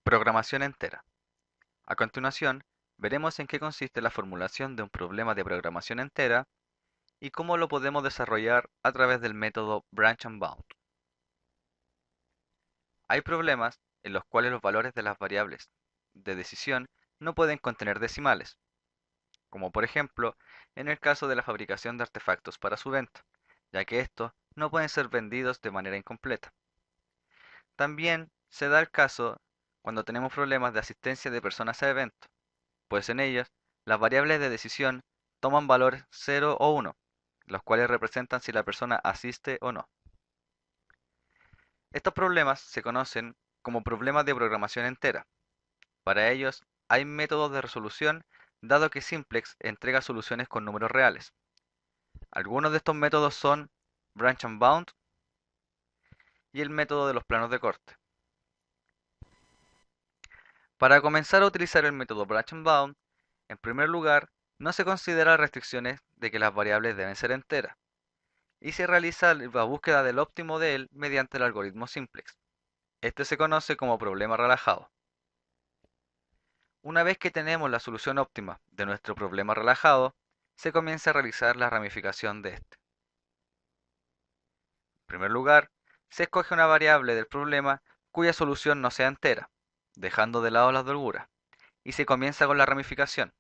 Programación entera. A continuación, veremos en qué consiste la formulación de un problema de programación entera y cómo lo podemos desarrollar a través del método Branch and Bound. Hay problemas en los cuales los valores de las variables de decisión no pueden contener decimales, como por ejemplo en el caso de la fabricación de artefactos para su venta, ya que estos no pueden ser vendidos de manera incompleta. También se da el caso cuando tenemos problemas de asistencia de personas a eventos, pues en ellas las variables de decisión toman valores 0 o 1, los cuales representan si la persona asiste o no. Estos problemas se conocen como problemas de programación entera. Para ellos hay métodos de resolución, dado que Simplex entrega soluciones con números reales. Algunos de estos métodos son Branch and Bound y el método de los planos de corte. Para comenzar a utilizar el método Branch and Bound, en primer lugar, no se consideran restricciones de que las variables deben ser enteras, y se realiza la búsqueda del óptimo de él mediante el algoritmo simplex. Este se conoce como problema relajado. Una vez que tenemos la solución óptima de nuestro problema relajado, se comienza a realizar la ramificación de este. En primer lugar, se escoge una variable del problema cuya solución no sea entera, dejando de lado las holguras, y se comienza con la ramificación.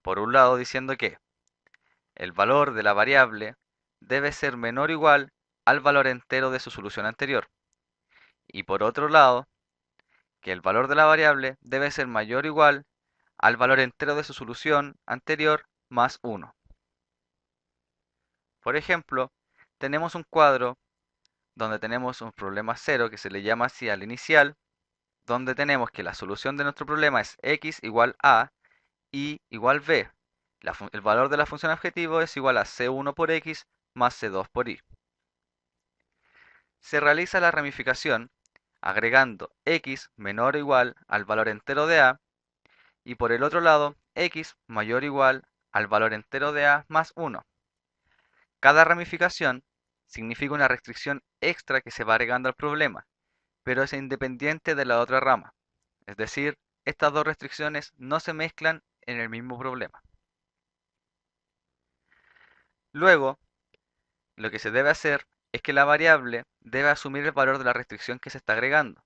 Por un lado, diciendo que el valor de la variable debe ser menor o igual al valor entero de su solución anterior. Y por otro lado, que el valor de la variable debe ser mayor o igual al valor entero de su solución anterior más 1. Por ejemplo, tenemos un cuadro donde tenemos un problema 0 que se le llama así al inicial, donde tenemos que la solución de nuestro problema es x igual a y igual b. El valor de la función objetivo es igual a c1 por x más c2 por y. Se realiza la ramificación agregando x menor o igual al valor entero de a y por el otro lado x mayor o igual al valor entero de a más 1. Cada ramificación significa una restricción extra que se va agregando al problema, pero es independiente de la otra rama. Es decir, estas dos restricciones no se mezclan en el mismo problema. Luego, lo que se debe hacer es que la variable debe asumir el valor de la restricción que se está agregando.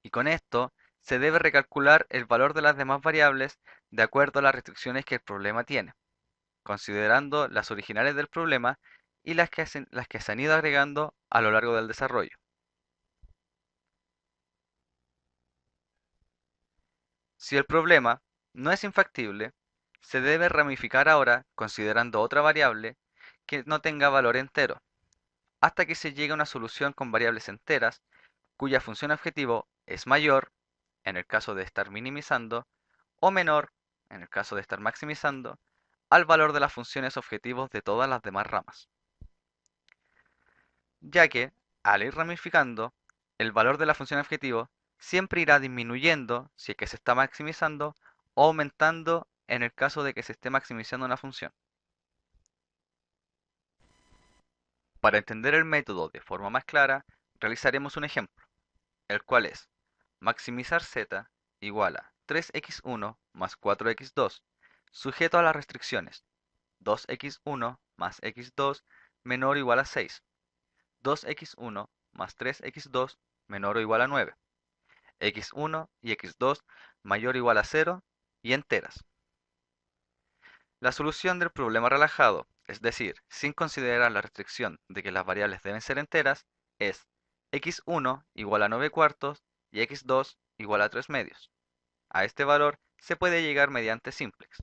Y con esto se debe recalcular el valor de las demás variables de acuerdo a las restricciones que el problema tiene, considerando las originales del problema y las que se han ido agregando a lo largo del desarrollo. Si el problema no es infactible, se debe ramificar ahora considerando otra variable que no tenga valor entero, hasta que se llegue a una solución con variables enteras cuya función objetivo es mayor, en el caso de estar minimizando, o menor, en el caso de estar maximizando, al valor de las funciones objetivos de todas las demás ramas. Ya que, al ir ramificando, el valor de la función objetivo siempre irá disminuyendo si es que se está maximizando o aumentando en el caso de que se esté maximizando una función. Para entender el método de forma más clara, realizaremos un ejemplo, el cual es maximizar z igual a 3x1 más 4x2, sujeto a las restricciones 2x1 más x2 menor o igual a 6, 2x1 más 3x2 menor o igual a 9, x1 y x2 mayor o igual a 0 y enteras. La solución del problema relajado, es decir, sin considerar la restricción de que las variables deben ser enteras, es x1 igual a 9 cuartos y x2 igual a 3 medios. A este valor se puede llegar mediante simplex.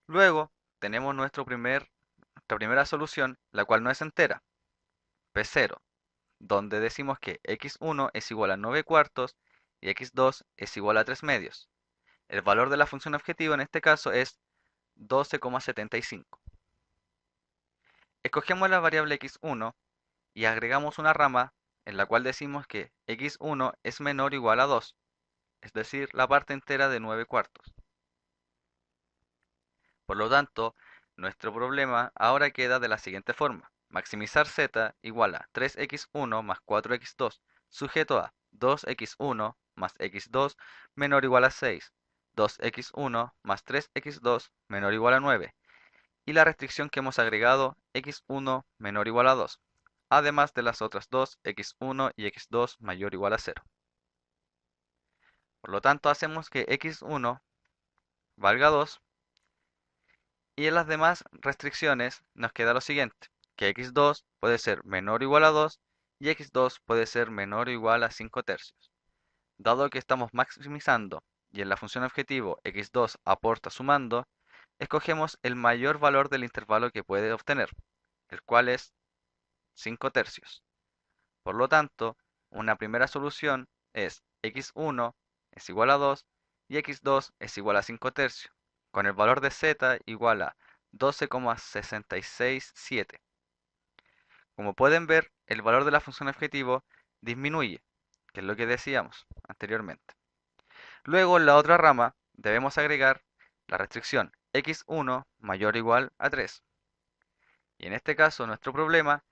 Luego tenemos nuestra primera solución, la cual no es entera, p0, donde decimos que x1 es igual a 9 cuartos y x2 es igual a 3 medios. El valor de la función objetivo en este caso es 12,75. Escogemos la variable x1 y agregamos una rama en la cual decimos que x1 es menor o igual a 2, es decir, la parte entera de 9 cuartos. Por lo tanto, nuestro problema ahora queda de la siguiente forma. maximizar z igual a 3x1 más 4x2, sujeto a 2x1 más x2 menor o igual a 6, 2x1 más 3x2 menor o igual a 9, y la restricción que hemos agregado x1 menor o igual a 2, además de las otras dos x1 y x2 mayor o igual a 0. Por lo tanto, hacemos que x1 valga 2 y en las demás restricciones nos queda lo siguiente, que x2 puede ser menor o igual a 2 y x2 puede ser menor o igual a 5 tercios. Dado que estamos maximizando y en la función objetivo x2 aporta sumando, escogemos el mayor valor del intervalo que puede obtener, el cual es 5 tercios. Por lo tanto, una primera solución es x1 es igual a 2 y x2 es igual a 5 tercios, con el valor de z igual a 12,667. Como pueden ver, el valor de la función objetivo disminuye, que es lo que decíamos anteriormente. Luego, en la otra rama, debemos agregar la restricción x1 mayor o igual a 3. Y en este caso, nuestro problema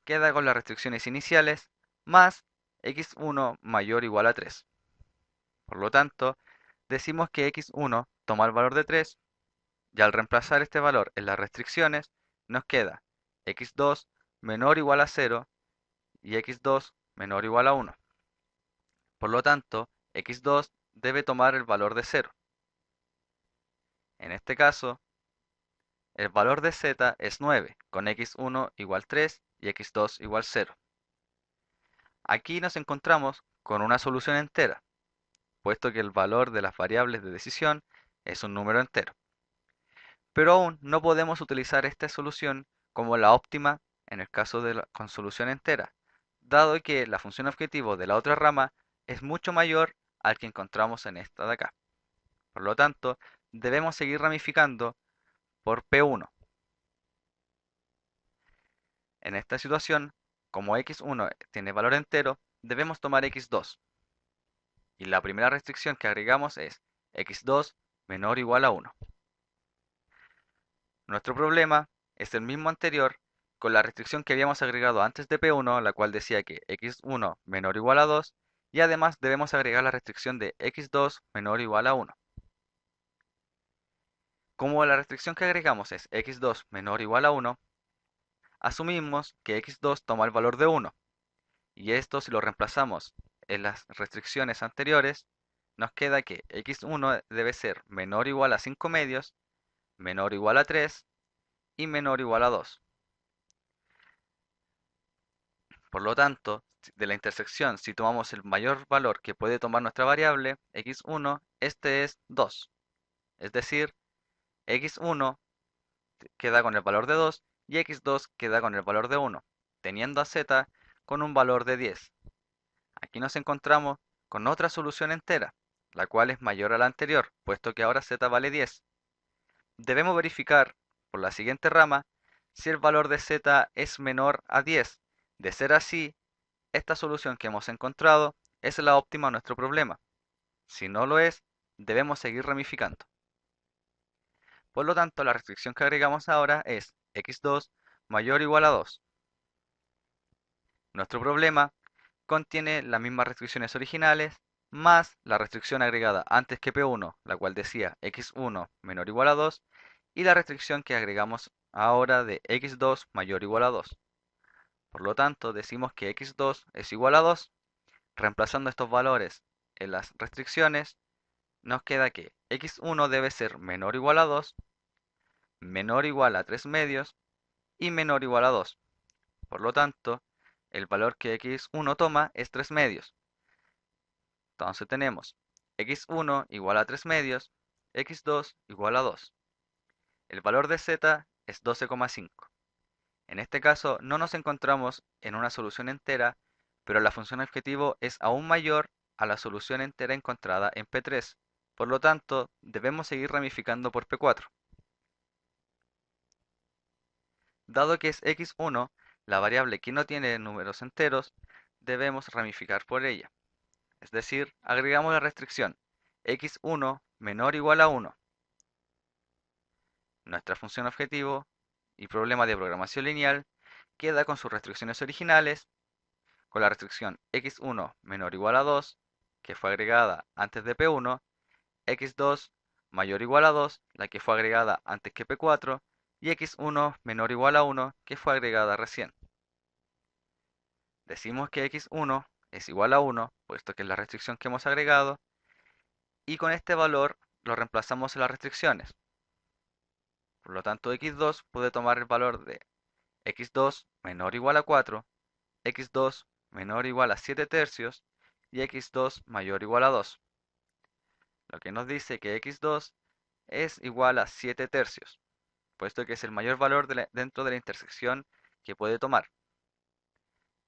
queda con las restricciones iniciales más x1 mayor o igual a 3. Por lo tanto, decimos que x1 toma el valor de 3 y al reemplazar este valor en las restricciones, nos queda x2 menor o igual a 0 y x2 menor o igual a 1. Por lo tanto, x2 debe tomar el valor de 0. En este caso, el valor de z es 9, con x1 igual 3 y x2 igual 0. Aquí nos encontramos con una solución entera, puesto que el valor de las variables de decisión es un número entero. Pero aún no podemos utilizar esta solución como la óptima en el caso de con solución entera, dado que la función objetivo de la otra rama es mucho mayor al que encontramos en esta de acá. Por lo tanto, debemos seguir ramificando por P1. En esta situación, como x1 tiene valor entero, debemos tomar x2. Y la primera restricción que agregamos es x2 menor o igual a 1. Nuestro problema es el mismo anterior con la restricción que habíamos agregado antes de P1, la cual decía que x1 menor o igual a 2, y además debemos agregar la restricción de x2 menor o igual a 1. Como la restricción que agregamos es x2 menor o igual a 1, asumimos que x2 toma el valor de 1, y esto si lo reemplazamos en las restricciones anteriores, nos queda que x1 debe ser menor o igual a 5 medios, menor o igual a 3 y menor o igual a 2. Por lo tanto, de la intersección, si tomamos el mayor valor que puede tomar nuestra variable, x1, este es 2. Es decir, x1 queda con el valor de 2 y x2 queda con el valor de 1, teniendo a z con un valor de 10. Aquí nos encontramos con otra solución entera, la cual es mayor a la anterior, puesto que ahora z vale 10. Debemos verificar, por la siguiente rama, si el valor de z es menor a 10. De ser así, esta solución que hemos encontrado es la óptima a nuestro problema. Si no lo es, debemos seguir ramificando. Por lo tanto, la restricción que agregamos ahora es x2 mayor o igual a 2. Nuestro problema contiene las mismas restricciones originales, más la restricción agregada antes que P1, la cual decía x1 menor o igual a 2, y la restricción que agregamos ahora de x2 mayor o igual a 2. Por lo tanto, decimos que x2 es igual a 2. Reemplazando estos valores en las restricciones, nos queda que x1 debe ser menor o igual a 2, menor o igual a 3 medios y menor o igual a 2. Por lo tanto, el valor que x1 toma es 3 medios. Entonces tenemos x1 igual a 3 medios, x2 igual a 2. El valor de z es 12,5. En este caso no nos encontramos en una solución entera, pero la función objetivo es aún mayor a la solución entera encontrada en P3. Por lo tanto, debemos seguir ramificando por P4. Dado que es x1, la variable que no tiene números enteros, debemos ramificar por ella. Es decir, agregamos la restricción x1 menor o igual a 1. Nuestra función objetivo y problema de programación lineal queda con sus restricciones originales, con la restricción x1 menor o igual a 2, que fue agregada antes de P1, x2 mayor o igual a 2, la que fue agregada antes que P4, y x1 menor o igual a 1, que fue agregada recién. Decimos que x1 es igual a 1, puesto que es la restricción que hemos agregado, y con este valor lo reemplazamos en las restricciones. Por lo tanto, x2 puede tomar el valor de x2 menor o igual a 4, x2 menor o igual a 7 tercios y x2 mayor o igual a 2. Lo que nos dice que x2 es igual a 7 tercios, puesto que es el mayor valor dentro de la intersección que puede tomar.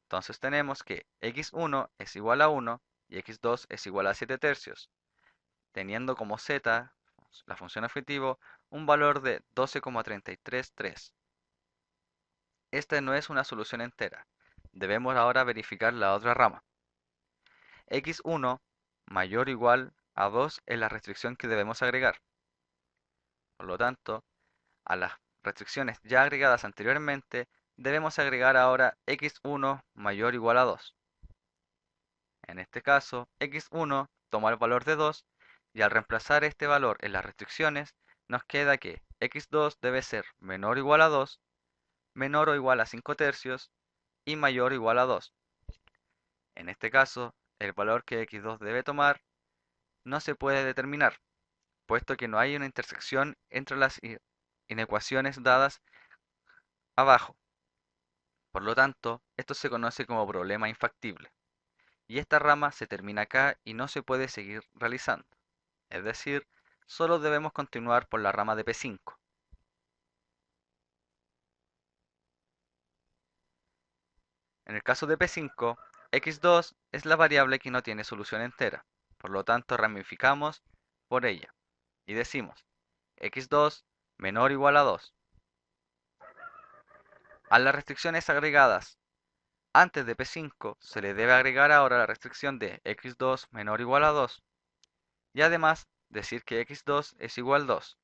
Entonces tenemos que x1 es igual a 1 y x2 es igual a 7 tercios, teniendo como z, la función objetivo, un valor de 12,333. Esta no es una solución entera. Debemos ahora verificar la otra rama. x1 mayor o igual a 2 es la restricción que debemos agregar. Por lo tanto, a las restricciones ya agregadas anteriormente, debemos agregar ahora x1 mayor o igual a 2. En este caso, x1 toma el valor de 2 y al reemplazar este valor en las restricciones, nos queda que x2 debe ser menor o igual a 2, menor o igual a 5 tercios y mayor o igual a 2. En este caso, el valor que x2 debe tomar no se puede determinar, puesto que no hay una intersección entre las inecuaciones dadas abajo. Por lo tanto, esto se conoce como problema infactible. Y esta rama se termina acá y no se puede seguir realizando. Es decir, solo debemos continuar por la rama de P5. En el caso de P5, x2 es la variable que no tiene solución entera. Por lo tanto, ramificamos por ella. Y decimos, x2 menor o igual a 2. A las restricciones agregadas antes de P5 se le debe agregar ahora la restricción de x2 menor o igual a 2. Y además decir que x2 es igual a 2.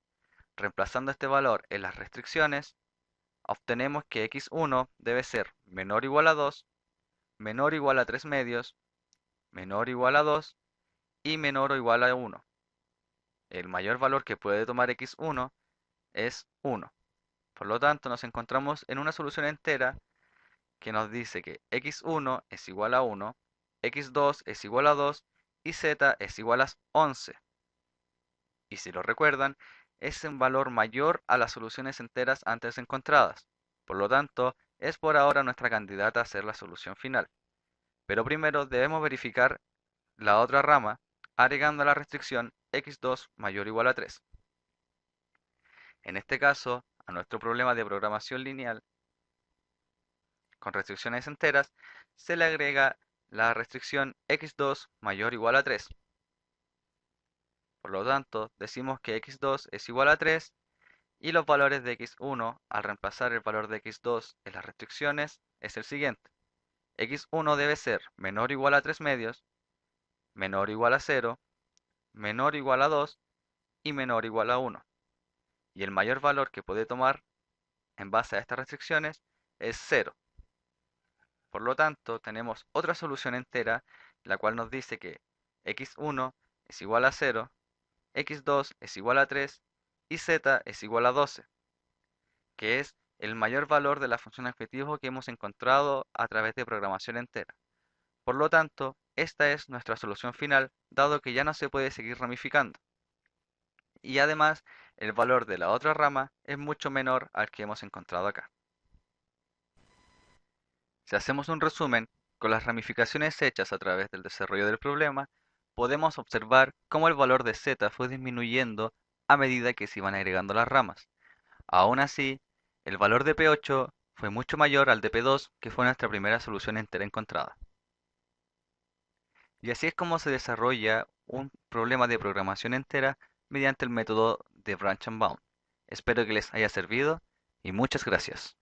Reemplazando este valor en las restricciones, obtenemos que x1 debe ser menor o igual a 2, menor o igual a 3 medios, menor o igual a 2 y menor o igual a 1. El mayor valor que puede tomar x1 es 1. Por lo tanto, nos encontramos en una solución entera que nos dice que x1 es igual a 1, x2 es igual a 2 y z es igual a 11. Y si lo recuerdan, es un valor mayor a las soluciones enteras antes encontradas. Por lo tanto, es por ahora nuestra candidata a ser la solución final. Pero primero debemos verificar la otra rama agregando la restricción x2 mayor o igual a 3. En este caso, a nuestro problema de programación lineal con restricciones enteras, se le agrega la restricción x2 mayor o igual a 3. Por lo tanto, decimos que x2 es igual a 3 y los valores de x1 al reemplazar el valor de x2 en las restricciones es el siguiente. x1 debe ser menor o igual a 3 medios, menor o igual a 0, menor o igual a 2 y menor o igual a 1. Y el mayor valor que puede tomar en base a estas restricciones es 0. Por lo tanto, tenemos otra solución entera, la cual nos dice que x1 es igual a 0, x2 es igual a 3 y z es igual a 12, que es el mayor valor de la función objetivo que hemos encontrado a través de programación entera. Por lo tanto, esta es nuestra solución final, dado que ya no se puede seguir ramificando. Y además, el valor de la otra rama es mucho menor al que hemos encontrado acá. Si hacemos un resumen, con las ramificaciones hechas a través del desarrollo del problema, podemos observar cómo el valor de z fue disminuyendo a medida que se iban agregando las ramas. Aún así, el valor de P8 fue mucho mayor al de P2, que fue nuestra primera solución entera encontrada. Y así es como se desarrolla un problema de programación entera mediante el método de Branch and Bound. Espero que les haya servido y muchas gracias.